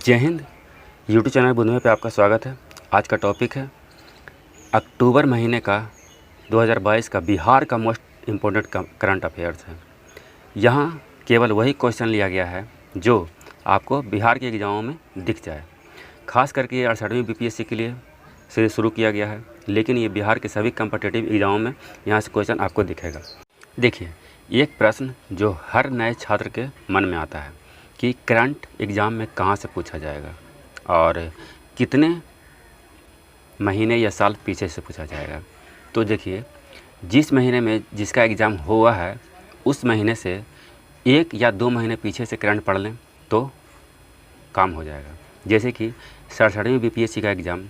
जय Hind. YouTube channel बुंदे पे आपका स्वागत है। आज का टॉपिक है अक्टूबर महीने का 2022 का बिहार का मोस्ट इम्पोर्टेंट करंट अफेयर्स है। यहाँ केवल वही क्वेश्चन लिया गया है जो आपको बिहार के एग्ज़ामों में दिख जाए। खास करके ये 68वीं बीपीएससी के लिए से शुरू किया गया है, लेकिन ये बिहार के सभी कम्पिटिटिव एग्ज़ामों में यहाँ से क्वेश्चन आपको दिखेगा। देखिए, एक प्रश्न जो हर नए छात्र के मन में आता है कि करंट एग्ज़ाम में कहाँ से पूछा जाएगा और कितने महीने या साल पीछे से पूछा जाएगा। तो देखिए, जिस महीने में जिसका एग्ज़ाम हुआ है उस महीने से 1 या 2 महीने पीछे से करंट पढ़ लें तो काम हो जाएगा। जैसे कि 67वीं बीपीएससी का एग्ज़ाम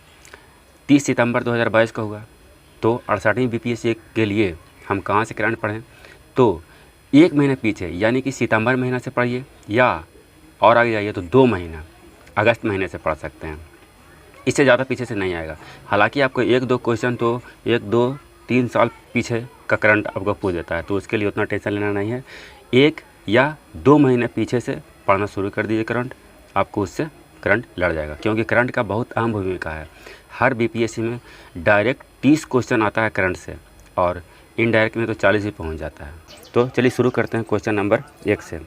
30 सितंबर 2022 का हुआ, तो 68वीं बीपीएससी के लिए हम कहाँ से करंट पढ़ें? तो 1 महीने पीछे यानी कि सितंबर महीना से पढ़िए, या और आगे जाइए तो 2 महीना अगस्त महीने से पढ़ सकते हैं। इससे ज़्यादा पीछे से नहीं आएगा। हालांकि आपको 1-2 क्वेश्चन तो 1-2-3 साल पीछे का करंट आपको पूछ देता है, तो उसके लिए उतना टेंशन लेना नहीं है। 1 या 2 महीने पीछे से पढ़ना शुरू कर दीजिए करंट, आपको उससे करंट लड़ जाएगा। क्योंकि करंट का बहुत अहम भूमिका है। हर बीपीएससी में डायरेक्ट 30 क्वेश्चन आता है करंट से, और इनडायरेक्ट में तो 40 ही पहुँच जाता है। तो चलिए शुरू करते हैं क्वेश्चन नंबर 1 से।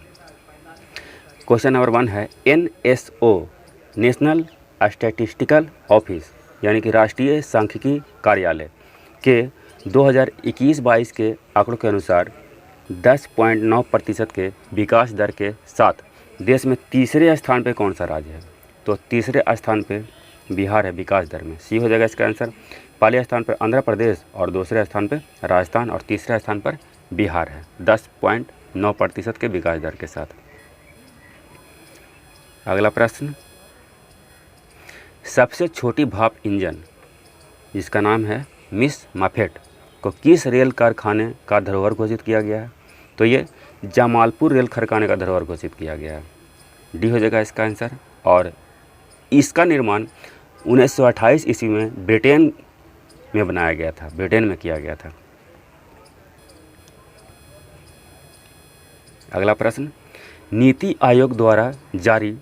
क्वेश्चन नंबर 1 है NSO नेशनल स्टैटिस्टिकल ऑफिस यानी कि राष्ट्रीय सांख्यिकी कार्यालय के 2021-22 के आंकड़ों के अनुसार 10.9% के विकास दर के साथ देश में तीसरे स्थान पे कौन सा राज्य है? तो तीसरे स्थान पे बिहार है विकास दर में। सी हो जाएगा इसका आंसर। पहले स्थान पर आंध्र प्रदेश और दूसरे स्थान पर राजस्थान और तीसरे स्थान पर बिहार है 10.9% के विकास दर के साथ। अगला प्रश्न, सबसे छोटी भाप इंजन जिसका नाम है मिस मफेट को किस रेल कारखाने का धरोहर घोषित किया गया है? तो ये जमालपुर रेल कारखाने का धरोहर घोषित किया गया है। डी हो जाएगा इसका आंसर। और इसका निर्माण 1928 ईस्वी में ब्रिटेन में बनाया गया था, ब्रिटेन में किया गया था। अगला प्रश्न, नीति आयोग द्वारा जारी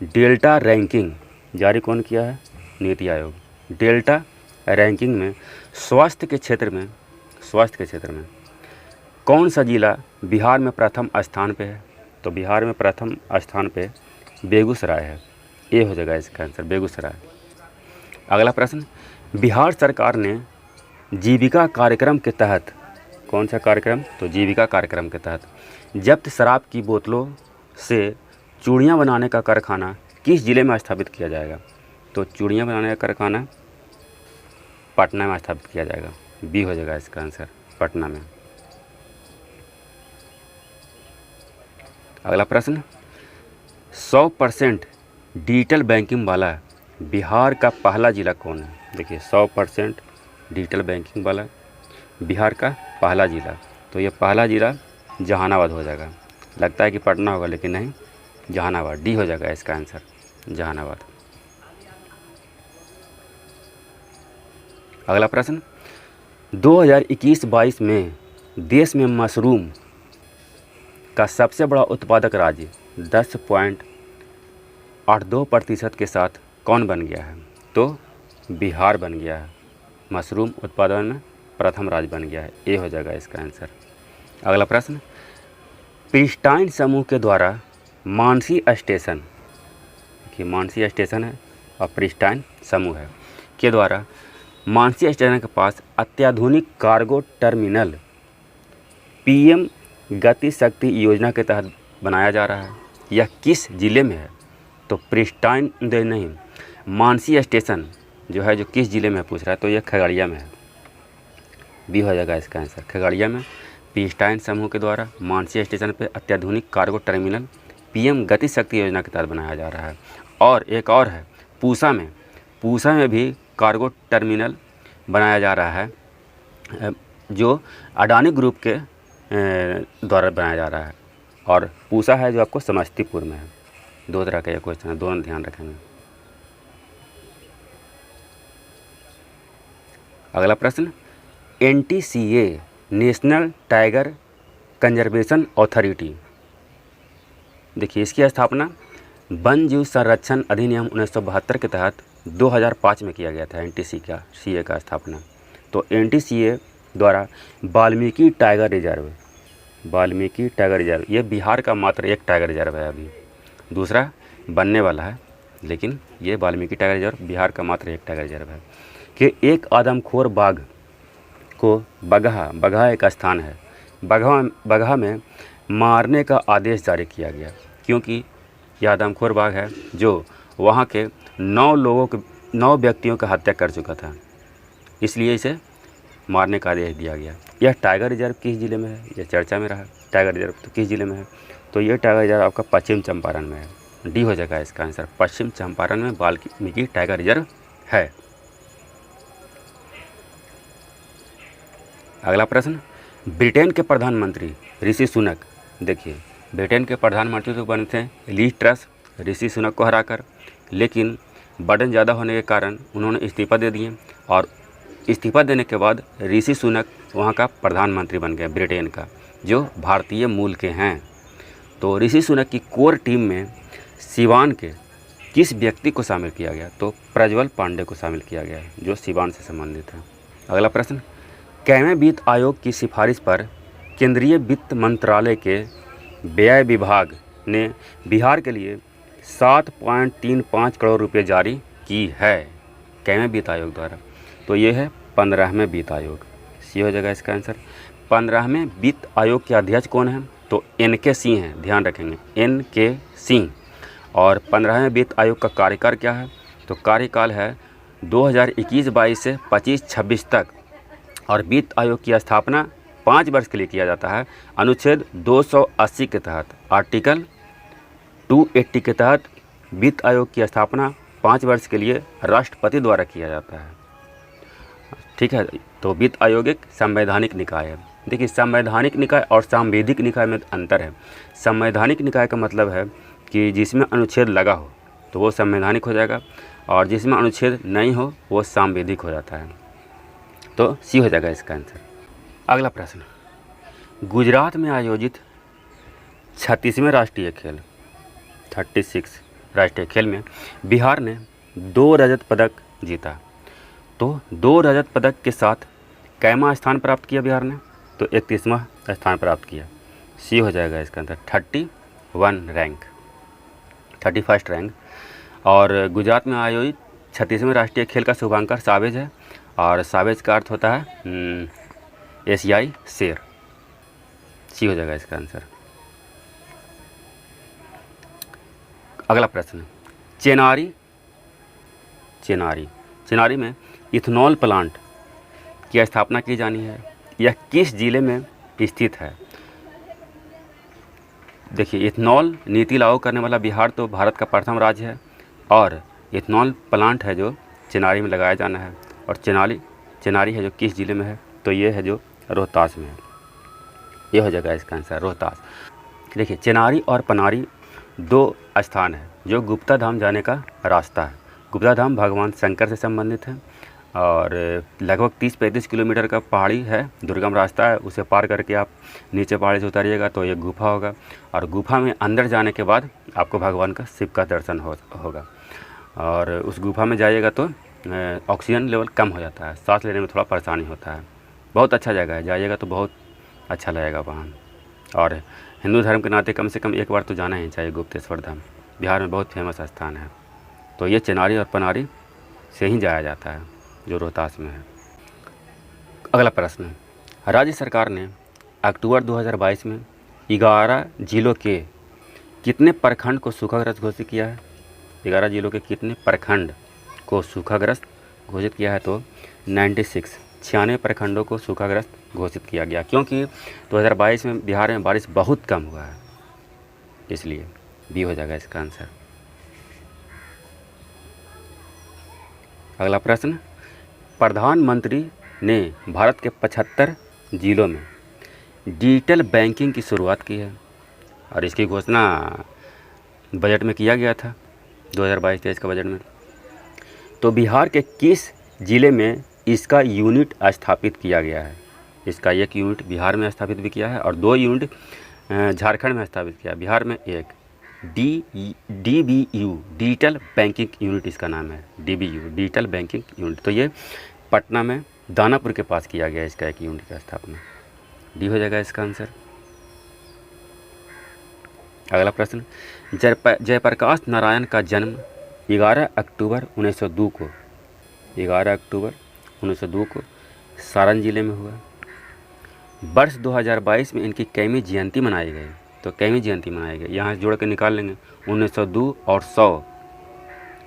डेल्टा रैंकिंग जारी कौन किया है? नीति आयोग। डेल्टा रैंकिंग में स्वास्थ्य के क्षेत्र में कौन सा जिला बिहार में प्रथम स्थान पे है? तो बिहार में प्रथम स्थान पे बेगूसराय है। ए हो जाएगा इसका आंसर, बेगूसराय। अगला प्रश्न, बिहार सरकार ने जीविका कार्यक्रम के तहत कौन सा कार्यक्रम? तो जीविका कार्यक्रम के तहत जब्त शराब की बोतलों से चूड़ियाँ बनाने का कारखाना किस जिले में स्थापित किया जाएगा? तो चूड़ियाँ बनाने का कारखाना पटना में स्थापित किया जाएगा। बी हो जाएगा इसका आंसर, पटना में। अगला प्रश्न, 100% डिजिटल बैंकिंग वाला बिहार का पहला जिला कौन है? देखिए, 100% डिजिटल बैंकिंग वाला बिहार का पहला जिला, तो ये पहला जिला जहानाबाद हो जाएगा। लगता है कि पटना होगा, लेकिन नहीं, जहानाबाद। डी हो जाएगा इसका आंसर, जहानाबाद। अगला प्रश्न, 2021-22 में देश में मशरूम का सबसे बड़ा उत्पादक राज्य 10.82% के साथ कौन बन गया है? तो बिहार बन गया है। मशरूम उत्पादन में प्रथम राज्य बन गया है। ए हो जाएगा इसका आंसर। अगला प्रश्न, प्रिस्टाइन समूह के द्वारा मानसी स्टेशन, देखिए मानसी स्टेशन है और प्रिस्टाइन समूह है, के द्वारा मानसी स्टेशन के पास अत्याधुनिक कार्गो टर्मिनल PM गति शक्ति योजना के तहत बनाया जा रहा है। यह किस जिले में है? तो प्रिस्टाइन नहीं, मानसी स्टेशन जो है, जो किस जिले में पूछ रहा है, तो यह खगड़िया में है। बी हो जाएगा इसका आंसर, खगड़िया में प्रिस्टाइन समूह के द्वारा मानसी स्टेशन पे अत्याधुनिक कार्गो टर्मिनल PM गति शक्ति योजना के तहत बनाया जा रहा है। और एक और है पूसा में भी कार्गो टर्मिनल बनाया जा रहा है, जो अडानी ग्रुप के द्वारा बनाया जा रहा है। और पूसा है जो आपको समस्तीपुर में है। 2 तरह का ये क्वेश्चन है, दोनों ध्यान रखेंगे। अगला प्रश्न, NTCA national tiger conservation authority, देखिए इसकी स्थापना वन जीव संरक्षण अधिनियम 1972 के तहत 2005 में किया गया था एनटीसी का सीए का स्थापना। तो एनटीसीए द्वारा Valmiki tiger reserve, Valmiki tiger reserve ये बिहार का मात्र एक टाइगर रिजर्व है, अभी दूसरा बनने वाला है, लेकिन ये वाल्मीकि टाइगर रिजर्व बिहार का मात्र एक टाइगर रिजर्व है। कि एक आदमखोर बाघ को बगहा एक स्थान है, बगहा में मारने का आदेश जारी किया गया, क्योंकि यह आदमखोर बाघ है जो वहाँ के 9 व्यक्तियों का हत्या कर चुका था, इसलिए इसे मारने का आदेश दिया गया। यह टाइगर रिजर्व किस ज़िले में है, यह चर्चा में रहा। टाइगर रिजर्व तो किस ज़िले में है, तो ये टाइगर रिजर्व आपका पश्चिम चंपारण में है। डी हो जाएगा इसका आंसर, पश्चिम चंपारण में वाल्मीकि टाइगर रिजर्व है। अगला प्रश्न, ब्रिटेन के प्रधानमंत्री ऋषि सुनक, देखिए ब्रिटेन के प्रधानमंत्री तो बने थे ली ट्रस ऋषि सुनक को हराकर, लेकिन बर्डन ज़्यादा होने के कारण उन्होंने इस्तीफा दे दिए, और इस्तीफा देने के बाद ऋषि सुनक वहाँ का प्रधानमंत्री बन गए ब्रिटेन का, जो भारतीय मूल के हैं। तो ऋषि सुनक की कोर टीम में सिवान के किस व्यक्ति को शामिल किया गया, तो प्रज्वल पांडे को शामिल किया गया, जो सिवान से संबंधित है। अगला प्रश्न, कैवें वित्त आयोग की सिफारिश पर केंद्रीय वित्त मंत्रालय के व्यय विभाग ने बिहार के लिए 7.35 करोड़ रुपए जारी की है, कैवें वित्त आयोग द्वारा, तो ये है 15वें वित्त आयोग। सी हो जाएगा इसका आंसर। 15वें वित्त आयोग के अध्यक्ष कौन है, तो एन.के. सिंह हैं, ध्यान रखेंगे एन.के. सिंह। और 15वें वित्त आयोग का कार्यकाल क्या है, तो कार्यकाल है 2021-22 से 25-26 तक, और वित्त आयोग की स्थापना 5 वर्ष के लिए किया जाता है। अनुच्छेद 280 के तहत, आर्टिकल 280 के तहत वित्त आयोग की स्थापना 5 वर्ष के लिए राष्ट्रपति द्वारा किया जाता है। ठीक है, तो वित्त आयोग एक संवैधानिक निकाय है। देखिए संवैधानिक निकाय और सांविधिक निकाय में अंतर है। संवैधानिक निकाय का मतलब है कि जिसमें अनुच्छेद लगा हो तो वो संवैधानिक हो जाएगा, और जिसमें अनुच्छेद नहीं हो वो सांविधिक हो जाता है। तो सी हो जाएगा इसका आंसर। अगला प्रश्न, गुजरात में आयोजित 36वें राष्ट्रीय खेल 36 राष्ट्रीय खेल में बिहार ने 2 रजत पदक जीता। तो 2 रजत पदक के साथ कैमा स्थान प्राप्त किया बिहार ने, तो 31वां स्थान प्राप्त किया। सी हो जाएगा इसका आंसर, 31st रैंक। और गुजरात में आयोजित 36वें राष्ट्रीय खेल का शुभांकर सावेज है, और सावेज का अर्थ होता है एशियाई शेर। सी हो जाएगा इसका आंसर। अगला प्रश्न, चेनारी में इथेनॉल प्लांट की स्थापना की जानी है, यह किस जिले में स्थित है। देखिए इथेनॉल नीति लागू करने वाला बिहार तो भारत का प्रथम राज्य है, और इथेनॉल प्लांट है जो चेनारी में लगाया जाना है, और चेनारी है जो किस ज़िले में है, तो ये है जो रोहतास में है। ये हो जाएगा इसका आंसर, रोहतास। देखिए चेनारी और पनारी 2 स्थान है जो गुप्ता धाम जाने का रास्ता है। गुप्ता धाम भगवान शंकर से संबंधित है, और लगभग 30-35 किलोमीटर का पहाड़ी है, दुर्गम रास्ता है। उसे पार करके आप नीचे पहाड़ी से उतरिएगा तो ये गुफा होगा, और गुफा में अंदर जाने के बाद आपको भगवान का शिव का दर्शन होगा। और उस गुफा में जाइएगा तो ऑक्सीजन लेवल कम हो जाता है, सांस लेने में थोड़ा परेशानी होता है। बहुत अच्छा जगह है, जाइएगा तो बहुत अच्छा लगेगा वहाँ। और हिंदू धर्म के नाते कम से कम एक बार तो जाना ही चाहिए गुप्तेश्वर धाम, बिहार में बहुत फेमस स्थान है। तो ये चेनारी और पनारी से ही जाया जाता है, जो रोहतास में है। अगला प्रश्न, राज्य सरकार ने अक्टूबर 2022 में 11 जिलों के कितने प्रखंड को सूखाग्रस्त घोषित किया है। 11 जिलों के कितने प्रखंड को सूखाग्रस्त घोषित किया है, तो 96 प्रखंडों को सूखाग्रस्त घोषित किया गया, क्योंकि 2022 में बिहार में बारिश बहुत कम हुआ है, इसलिए बी हो जाएगा इसका आंसर। अगला प्रश्न, प्रधानमंत्री ने भारत के 75 जिलों में डिजिटल बैंकिंग की शुरुआत की है, और इसकी घोषणा बजट में किया गया था 2022-23 का बजट में। तो बिहार के किस ज़िले में इसका यूनिट स्थापित किया गया है। इसका एक यूनिट बिहार में स्थापित भी किया है, और 2 यूनिट झारखंड में स्थापित किया, बिहार में 1। DBU डिजिटल बैंकिंग यूनिट इसका नाम है, DBU डिजिटल बैंकिंग यूनिट। तो ये पटना में दानापुर के पास किया गया इसका एक यूनिट का स्थापना। डी हो जाएगा इसका आंसर। अगला प्रश्न, जयप्रकाश नारायण का जन्म 11 अक्टूबर 1902 को 11 अक्टूबर 1902 को सारण जिले में हुआ। वर्ष 2022 में इनकी कैमी जयंती मनाई गई। तो कैमी जयंती मनाई गई, यहाँ जोड़ के निकाल लेंगे 1902 और 100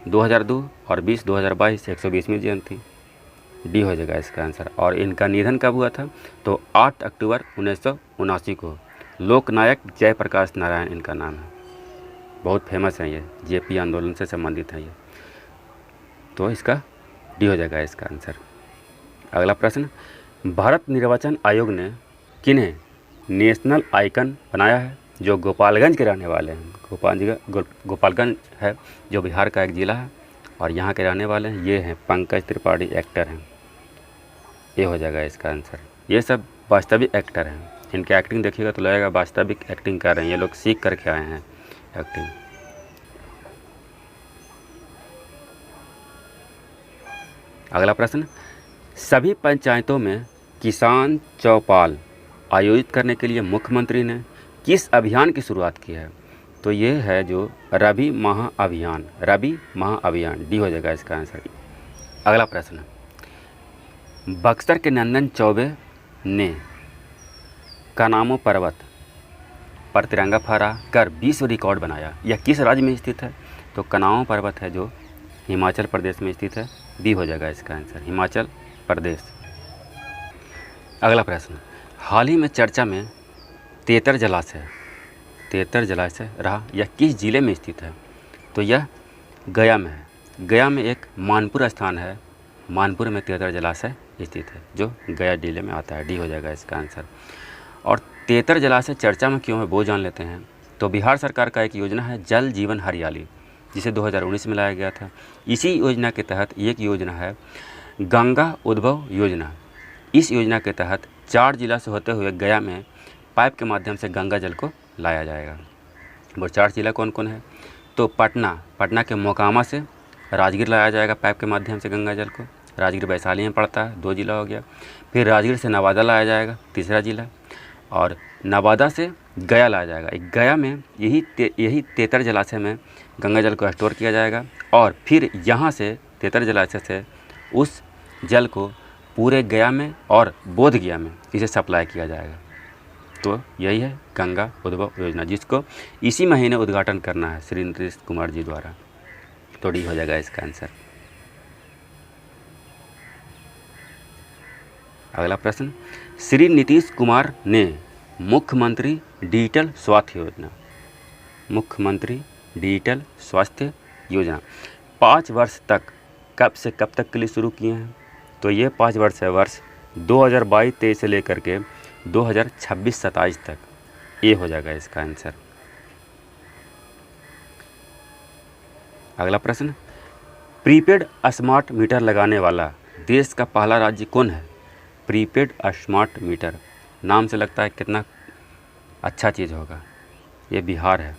2002 और 20 2022 120वीं जयंती। डी हो जाएगा इसका आंसर। और इनका निधन कब हुआ था? तो 8 अक्टूबर 1979 को। लोकनायक जयप्रकाश नारायण इनका नाम है, बहुत फेमस है ये, जेपी आंदोलन से संबंधित है ये। तो इसका डी हो जाएगा इसका आंसर। अगला प्रश्न, भारत निर्वाचन आयोग ने किन्हें नेशनल आइकन बनाया है? जो गोपालगंज के रहने वाले हैं। गोपालगंज है जो बिहार का एक ज़िला है और यहाँ के रहने वाले हैं, ये हैं पंकज त्रिपाठी, एक्टर हैं। ये हो जाएगा इसका आंसर। ये सब वास्तविक एक्टर हैं, इनकी एक्टिंग देखिएगा तो लगेगा वास्तविक एक्टिंग कर रहे हैं, ये लोग सीख करके आए हैं एक्टिंग। अगला प्रश्न, सभी पंचायतों में किसान चौपाल आयोजित करने के लिए मुख्यमंत्री ने किस अभियान की शुरुआत की है? तो ये है जो रबी महाअभियान, रबी महाअभियान। डी हो जाएगा इसका आंसर। अगला प्रश्न, बक्सर के नंदन चौबे ने कनामो पर्वत पर तिरंगा फहरा कर विश्व रिकॉर्ड बनाया। यह किस राज्य में स्थित है? तो कनामो पर्वत है जो हिमाचल प्रदेश में स्थित है। डी हो जाएगा इसका आंसर, हिमाचल प्रदेश। अगला प्रश्न, हाल ही में चर्चा में तेतर जलाशय रहा, यह किस जिले में स्थित है? तो यह गया में है। गया में एक मानपुर स्थान है, मानपुर में तेतर जलाशय स्थित है जो गया जिले में आता है। डी हो जाएगा इसका आंसर। और तेतर जलाशय चर्चा में क्यों है वो जान लेते हैं। तो बिहार सरकार का एक योजना है जल जीवन हरियाली, जिसे 2019 में लाया गया था। इसी योजना के तहत एक योजना है गंगा उद्भव योजना। इस योजना के तहत 4 जिला से होते हुए गया में पाइप के माध्यम से गंगा जल को लाया जाएगा। वो 4 जिला कौन कौन है? तो पटना के मोकामा से राजगीर लाया जाएगा पाइप के माध्यम से गंगा जल को। राजगीर वैशाली में पड़ता है, 2 जिला हो गया। फिर राजगीर से नवादा लाया जाएगा, 3रा जिला। और नवादा से गया लाया जाएगा। गया में यही तेतर जलाशय में गंगा जल को स्टोर किया जाएगा और फिर यहाँ से तेतर जलाशय से उस जल को पूरे गया में और बोध गया में इसे सप्लाई किया जाएगा। तो यही है गंगा उद्भव योजना, जिसको इसी महीने उद्घाटन करना है श्री नीतीश कुमार जी द्वारा। तो डी हो जाएगा इसका आंसर। अगला प्रश्न, श्री नीतीश कुमार ने मुख्यमंत्री डिजिटल स्वास्थ्य योजना 5 वर्ष तक कब से कब तक के लिए शुरू किए हैं? तो ये 5 वर्ष है, वर्ष 2022-23 से लेकर के 2026-27 तक। ये हो जाएगा इसका आंसर। अगला प्रश्न, प्रीपेड स्मार्ट मीटर लगाने वाला देश का पहला राज्य कौन है? प्रीपेड स्मार्ट मीटर, नाम से लगता है कितना अच्छा चीज़ होगा। ये बिहार है।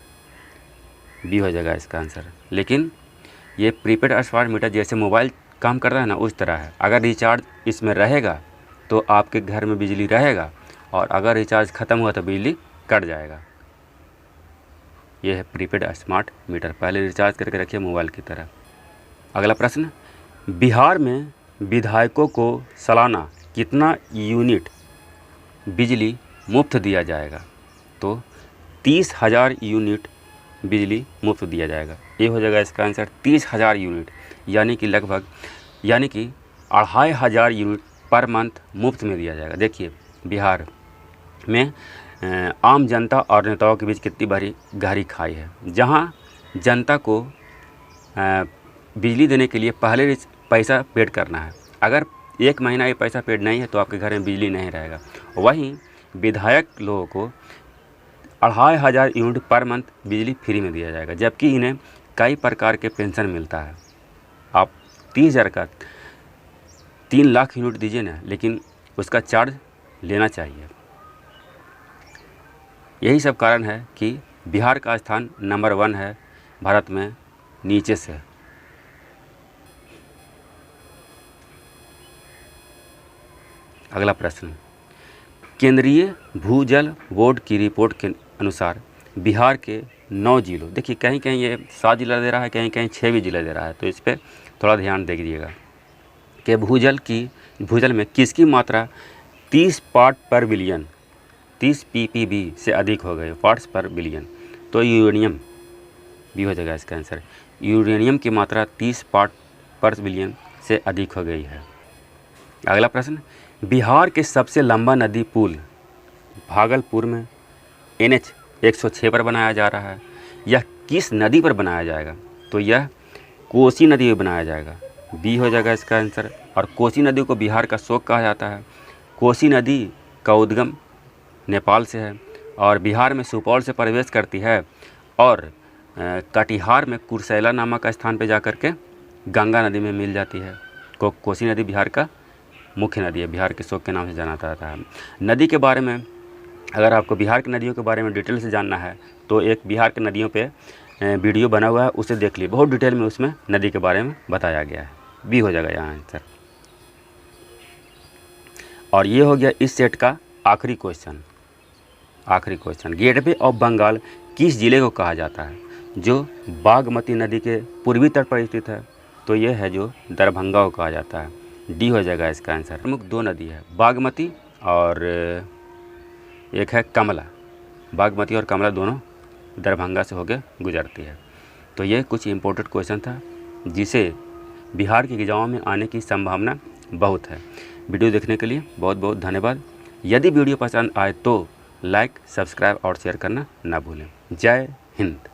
बी हो जाएगा इसका आंसर। लेकिन ये प्रीपेड स्मार्ट मीटर जैसे मोबाइल काम कर रहा है ना, उस तरह है। अगर रिचार्ज इसमें रहेगा तो आपके घर में बिजली रहेगा और अगर रिचार्ज ख़त्म हुआ तो बिजली कट जाएगा। ये है प्रीपेड स्मार्ट मीटर। पहले रिचार्ज करके रखिए मोबाइल की तरह। अगला प्रश्न, बिहार में विधायकों को सालाना कितना यूनिट बिजली मुफ्त दिया जाएगा? तो 30,000 यूनिट बिजली मुफ्त दिया जाएगा। ये हो जाएगा इसका आंसर, 30,000 यूनिट, यानी कि 2,500 यूनिट पर मंथ मुफ्त में दिया जाएगा। देखिए बिहार में आम जनता और नेताओं के बीच कितनी बड़ी गहरी खाई है, जहां जनता को बिजली देने के लिए पहले पैसा पेड करना है। अगर 1 महीना ये पैसा पेड नहीं है तो आपके घर में बिजली नहीं रहेगा। वहीं विधायक लोगों को 2,500 यूनिट पर मंथ बिजली फ्री में दिया जाएगा, जबकि इन्हें कई प्रकार के पेंशन मिलता है। आप 30,000 का 3 लाख यूनिट दीजिए ना, लेकिन उसका चार्ज लेना चाहिए। यही सब कारण है कि बिहार का स्थान नंबर 1 है भारत में नीचे से। अगला प्रश्न, केंद्रीय भूजल बोर्ड की रिपोर्ट के अनुसार बिहार के 9 जिलों, देखिए कहीं कहीं ये 7 जिला दे रहा है, कहीं कहीं 6 भी जिला दे रहा है, तो इस पर थोड़ा ध्यान दे दीजिएगा कि भूजल में किसकी मात्रा 30 पार्ट पर बिलियन 30 ppb से अधिक हो गए, पार्ट्स पर बिलियन। तो यूरेनियम भी हो जाएगा इसका आंसर। यूरेनियम की मात्रा 30 पार्ट पर बिलियन से अधिक हो गई है। अगला प्रश्न, बिहार के सबसे लंबा नदी पुल भागलपुर में NH 106 पर बनाया जा रहा है। यह किस नदी पर बनाया जाएगा? तो यह कोसी नदी पर बनाया जाएगा। बी हो जाएगा इसका आंसर। और कोसी नदी को बिहार का शोक कहा जाता है। कोसी नदी का उद्गम नेपाल से है और बिहार में सुपौल से प्रवेश करती है और कटिहार में कुर्सेला नामक स्थान पर जाकर के गंगा नदी में मिल जाती है। कोसी नदी बिहार का मुख्य नदी है, बिहार के शोक के नाम से जाना जाता है। नदी के बारे में अगर आपको बिहार की नदियों के बारे में डिटेल से जानना है तो एक बिहार की नदियों पे वीडियो बना हुआ है, उसे देख लीजिए, बहुत डिटेल में उसमें नदी के बारे में बताया गया है। बी हो जाएगा यहाँ आंसर। और ये हो गया इस सेट का आखिरी क्वेश्चन। गेटवे ऑफ बंगाल किस जिले को कहा जाता है जो बागमती नदी के पूर्वी तट पर स्थित है? तो ये है जो दरभंगा को कहा जाता है। डी हो जाएगा इसका आंसर। प्रमुख 2 नदी है, बागमती और एक है कमला। बागमती और कमला दोनों दरभंगा से होकर गुजरती है। तो ये कुछ इम्पोर्टेंट क्वेश्चन था जिसे बिहार के एग्जाम में आने की संभावना बहुत है। वीडियो देखने के लिए बहुत बहुत धन्यवाद। यदि वीडियो पसंद आए तो लाइक, सब्सक्राइब और शेयर करना ना भूलें। जय हिंद।